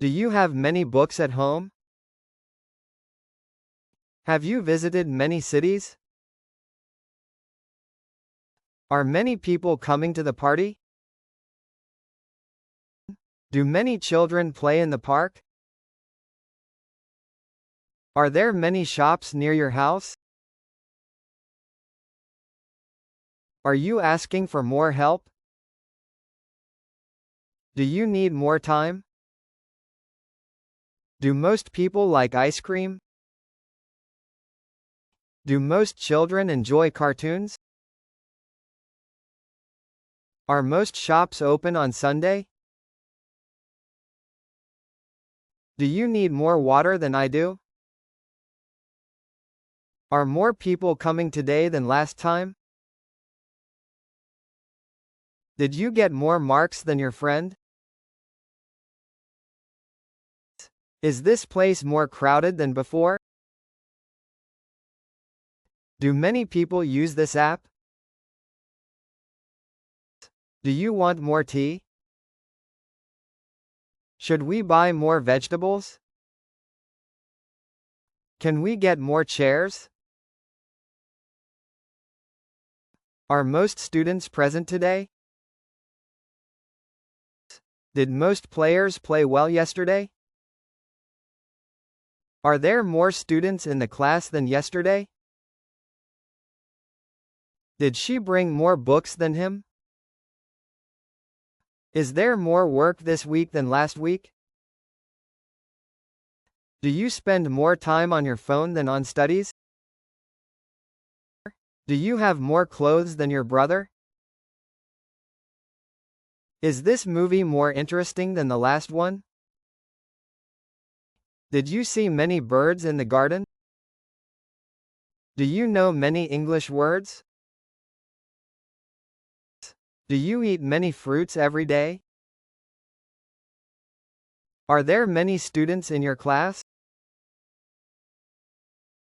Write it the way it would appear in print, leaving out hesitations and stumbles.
Do you have many books at home? Have you visited many cities? Are many people coming to the party? Do many children play in the park? Are there many shops near your house? Are you asking for more help? Do you need more time? Do most people like ice cream? Do most children enjoy cartoons? Are most shops open on Sunday? Do you need more water than I do? Are more people coming today than last time? Did you get more marks than your friend? Is this place more crowded than before? Do many people use this app? Do you want more tea? Should we buy more vegetables? Can we get more chairs? Are most students present today? Did most players play well yesterday? Are there more students in the class than yesterday? Did she bring more books than him? Is there more work this week than last week? Do you spend more time on your phone than on studies? Do you have more clothes than your brother? Is this movie more interesting than the last one? Did you see many birds in the garden? Do you know many English words? Do you eat many fruits every day? Are there many students in your class?